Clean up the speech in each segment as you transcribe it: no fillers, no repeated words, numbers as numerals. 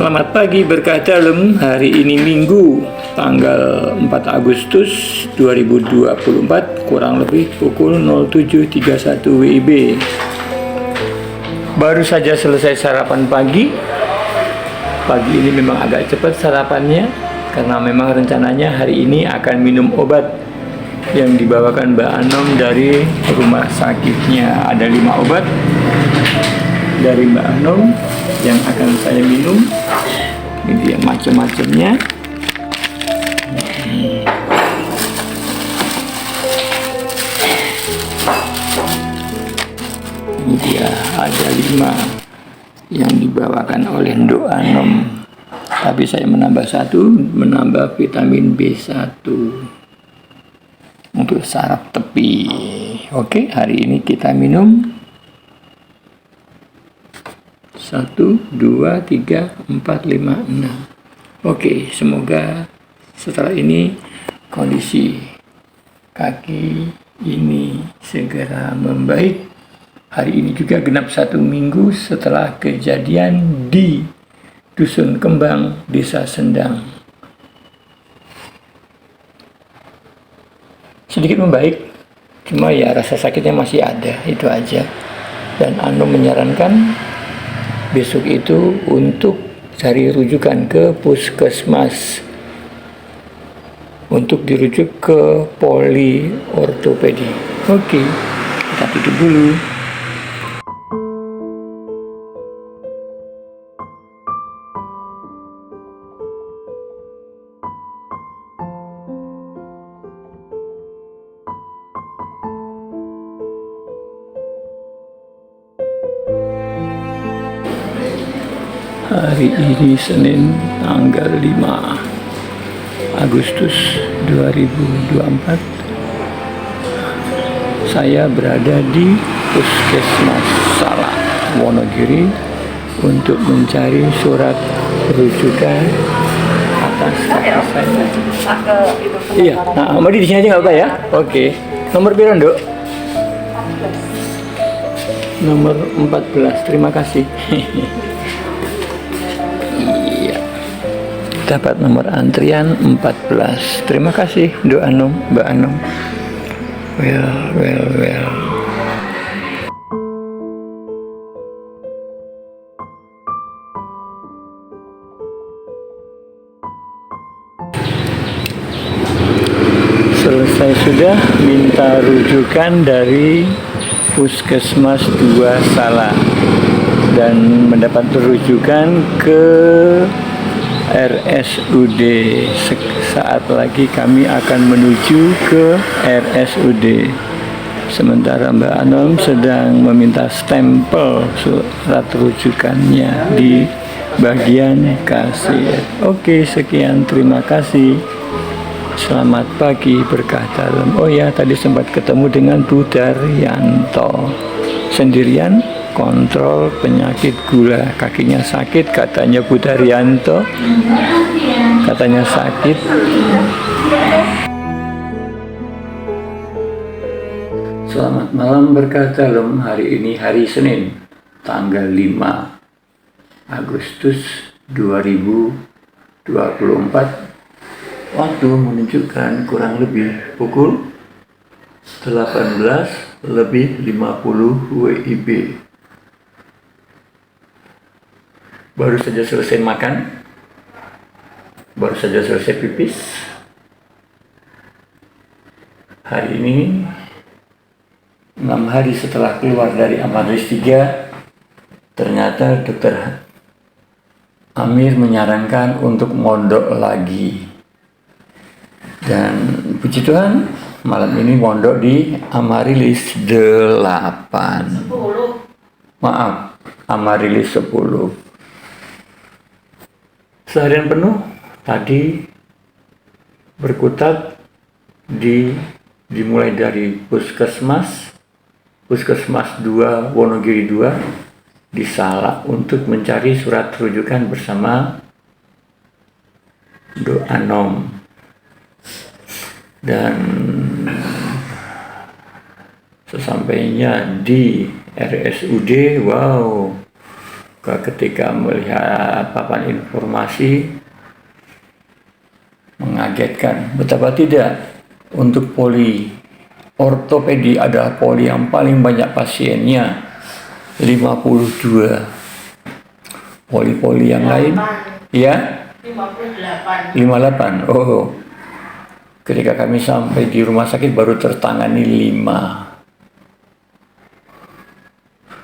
Selamat pagi berkah dalam. Hari ini Minggu tanggal 4 Agustus 2024, kurang lebih pukul 07.31 WIB. Baru saja selesai sarapan pagi. Pagi ini memang agak cepat sarapannya karena memang rencananya hari ini akan minum obat yang dibawakan Mbak Anom dari rumah sakitnya. Ada 5 obat dari Mbak Anom yang akan saya minum. Ini dia macam-macamnya. Ini dia ada 5 yang dibawakan oleh Mbak Anom. Tapi saya menambah 1, menambah vitamin B1 untuk saraf tepi. Oke, hari ini kita minum 1, 2, 3, 4, 5, 6. Oke, semoga setelah ini kondisi kaki ini segera membaik. Hari ini juga genap 1 minggu setelah kejadian di Dusun Kembang, Desa Sendang. Sedikit membaik, cuma ya rasa sakitnya masih ada, itu aja. Dan Anom menyarankan besok itu untuk cari rujukan ke puskesmas untuk dirujuk ke poli ortopedi. Oke, kita tutup dulu. Hari ini Senin tanggal 5 Agustus 2024. Saya berada di Puskesmas Salak, Wonogiri untuk mencari surat rujukan atas kaki saya. Iya, nah, mau di sini aja nggak apa ya? Oke. Nomor berapa, Dok? Nomor 14. Terima kasih. Dapat nomor antrian 14. Terima kasih Mbak Anom. Well. Selesai sudah minta rujukan dari Puskesmas 2 Salak dan mendapat rujukan ke RSUD. Saat lagi kami akan menuju ke RSUD. Sementara Mbak Anom sedang meminta stempel surat rujukannya di bagian kasir. Oke, sekian, terima kasih. Selamat pagi berkah dalam. Oh ya, tadi sempat ketemu dengan Bu Daryanto. Sendirian kontrol penyakit gula, kakinya sakit katanya Bu Daryanto, katanya sakit. Selamat malam berkah dalam. Hari ini hari Senin tanggal 5 Agustus 2024. Waktu menunjukkan kurang lebih pukul 18:50 WIB. Baru saja selesai makan, baru saja selesai pipis. Hari ini 6 hari setelah keluar dari Amaris 3, ternyata Dokter Amir menyarankan untuk mondok lagi. Dan puji Tuhan, malam ini mondok di Amarilis 8. 10. Maaf, Amarilis 10. Seharian penuh tadi berkutat dimulai dari Puskesmas 2 Wonogiri 2 di Salak untuk mencari surat rujukan bersama doa nom. Dan sesampainya di RSUD, wow, ketika melihat papan informasi mengagetkan. Betapa tidak, untuk poli ortopedi adalah poli yang paling banyak pasiennya, 52. Poli-poli yang lain, ya, 58. Oh, ketika kami sampai di rumah sakit baru tertangani 5.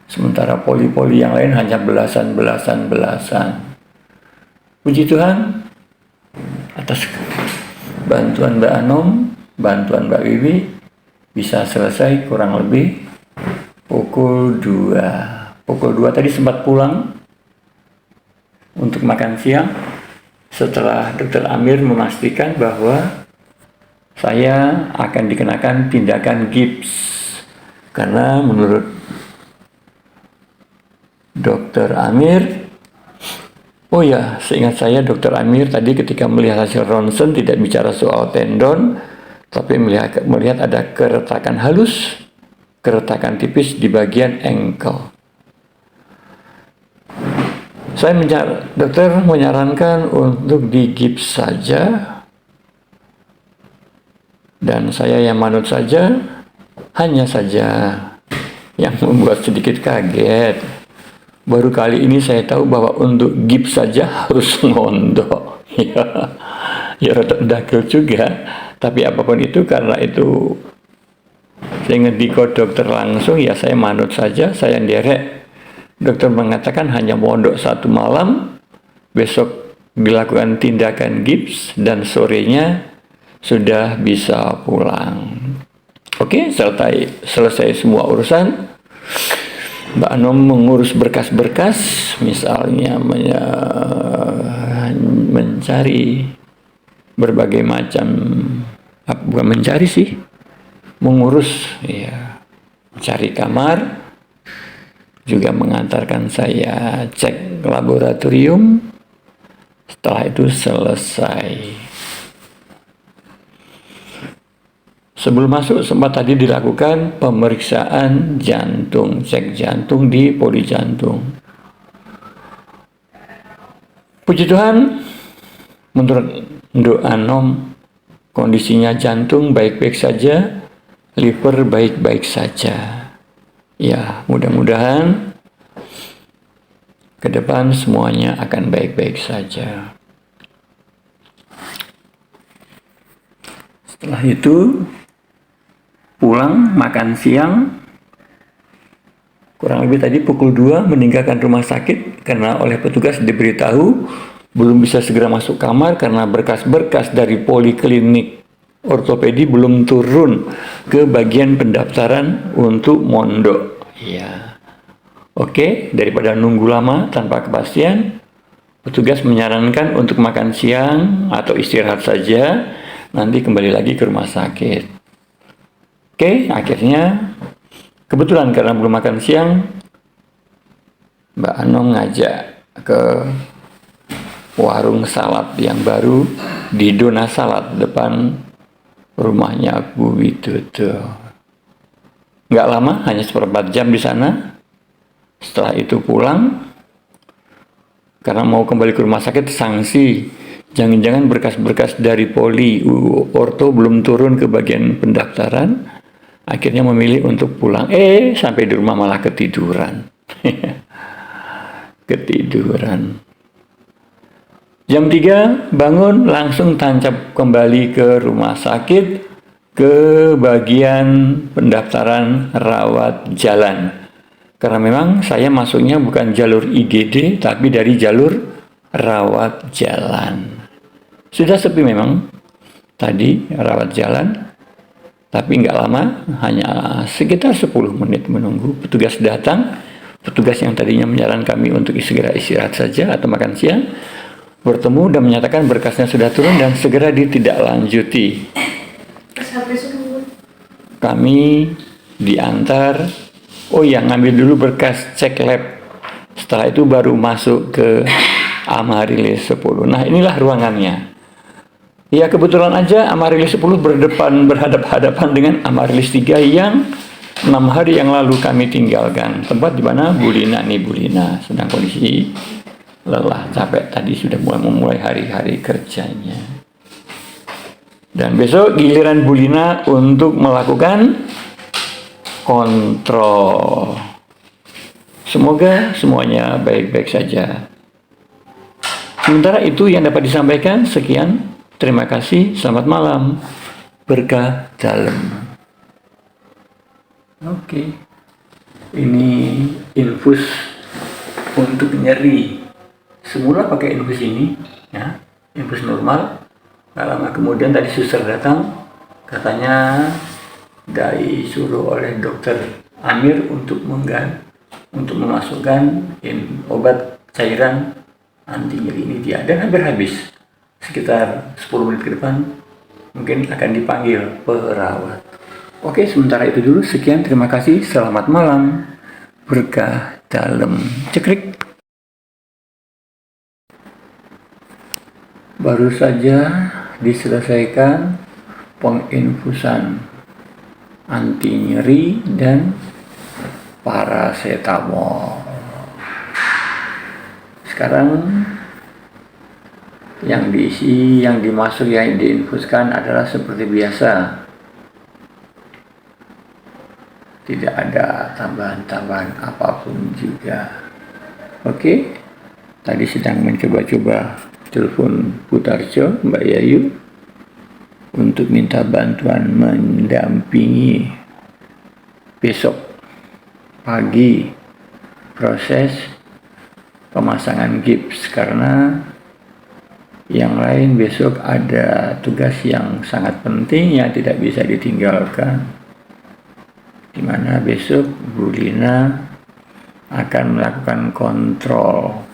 Sementara poli-poli yang lain hanya belasan. Puji Tuhan atas bantuan Mbak Anom, bantuan Mbak Wiwi, bisa selesai kurang lebih pukul 2. Pukul 2 tadi sempat pulang untuk makan siang setelah Dokter Amir memastikan bahwa saya akan dikenakan tindakan gips. Karena menurut Dokter Amir, oh ya, seingat saya Dokter Amir tadi ketika melihat hasil ronsen tidak bicara soal tendon, tapi melihat ada keretakan halus, keretakan tipis di bagian ankle. Dokter menyarankan untuk digips saja, dan saya yang manut saja, hanya saja yang membuat sedikit kaget. Baru kali ini saya tahu bahwa untuk gips saja harus ngondok. Ya rada dagel juga. Tapi apapun itu, karena itu saya ngediko dokter langsung, ya saya manut saja, saya nderek. Dokter mengatakan hanya mondok 1 malam, besok dilakukan tindakan gips, dan sorenya sudah bisa pulang. Oke, selesai semua urusan. Mbak Anom mengurus berkas-berkas, misalnya mencari berbagai macam, bukan mencari sih, mengurus, ya, mencari kamar, juga mengantarkan saya cek laboratorium. Setelah itu selesai. Sebelum masuk sempat tadi dilakukan pemeriksaan jantung, cek jantung di poli jantung. Puji Tuhan, menurut doa Anom, kondisinya jantung baik-baik saja, liver baik-baik saja. Ya, mudah-mudahan ke depan semuanya akan baik-baik saja. Setelah itu pulang, makan siang, kurang lebih tadi pukul 2 meninggalkan rumah sakit karena oleh petugas diberitahu belum bisa segera masuk kamar karena berkas-berkas dari poliklinik ortopedi belum turun ke bagian pendaftaran untuk mondok. Ya. Oke, daripada nunggu lama tanpa kepastian, petugas menyarankan untuk makan siang atau istirahat saja, nanti kembali lagi ke rumah sakit. Oke, akhirnya kebetulan karena belum makan siang, Mbak Anom ngajak ke warung salad yang baru di Dona Salad depan rumahnya Bu Widodo. Nggak lama, hanya 1/4 jam di sana. Setelah itu pulang, karena mau kembali ke rumah sakit sanksi. Jangan-jangan berkas-berkas dari poli orto belum turun ke bagian pendaftaran, akhirnya memilih untuk pulang. Sampai di rumah malah ketiduran. Ketiduran. Jam 3 bangun, langsung tancap kembali ke rumah sakit, ke bagian pendaftaran rawat jalan. Karena memang saya masuknya bukan jalur IGD, tapi dari jalur rawat jalan. Sudah sepi memang tadi rawat jalan, tapi nggak lama, hanya sekitar 10 menit menunggu petugas datang. Petugas yang tadinya menyarankan kami untuk segera istirahat saja atau makan siang, bertemu dan menyatakan berkasnya sudah turun dan segera ditindaklanjuti. Kami diantar, ngambil dulu berkas cek lab. Setelah itu baru masuk ke Amarilis 10. Nah, inilah ruangannya. Ya, kebetulan aja Amarilis 10 berhadap-hadapan dengan Amarilis 3 yang 6 hari yang lalu kami tinggalkan. Tempat di mana Bu Lina sedang kondisi lelah, capek, tadi sudah memulai hari-hari kerjanya. Dan besok giliran Bu Lina untuk melakukan kontrol. Semoga semuanya baik-baik saja. Sementara itu yang dapat disampaikan, sekian. Terima kasih, selamat malam. Berkah dalam. Oke. Ini infus untuk nyeri. Semula pakai infus ini, ya, infus normal. Gak lama kemudian tadi suster datang, katanya disuruh oleh dokter Amir untuk memasukkan obat cairan anti nyeri ini dia, dan hampir habis. Sekitar 10 menit ke depan mungkin akan dipanggil perawat. Oke, sementara itu dulu. Sekian, terima kasih, selamat malam. Berkah dalam. Cekrik. Baru saja diselesaikan penginfusan anti nyeri dan paracetamol. Sekarang yang diisi, yang dimasuk, yang diinfuskan adalah seperti biasa. Tidak ada tambahan-tambahan apapun juga. Oke, tadi sedang mencoba-coba telepon Putarjo, Mbak Yayu, untuk minta bantuan mendampingi besok pagi proses pemasangan gips, karena yang lain besok ada tugas yang sangat penting yang tidak bisa ditinggalkan, di mana besok Bu Lina akan melakukan kontrol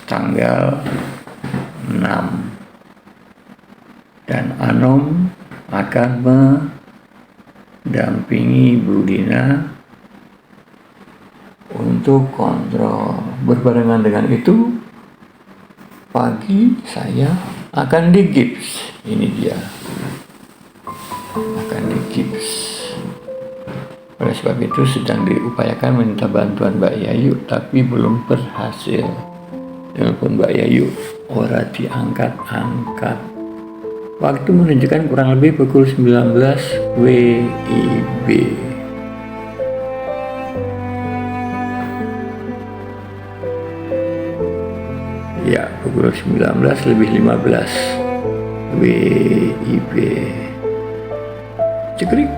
tanggal 6 dan Anom akan mendampingi Bu Lina untuk kontrol. Berbarengan dengan itu, pagi saya akan digips. Ini dia, akan digips. Oleh sebab itu sedang diupayakan minta bantuan Mbak Yayu, tapi belum berhasil. Telepon Mbak Yayu ora diangkat-angkat. Waktu menunjukkan kurang lebih pukul 19 WIB. Ya, pukul 19:15 WIB. Cekrik.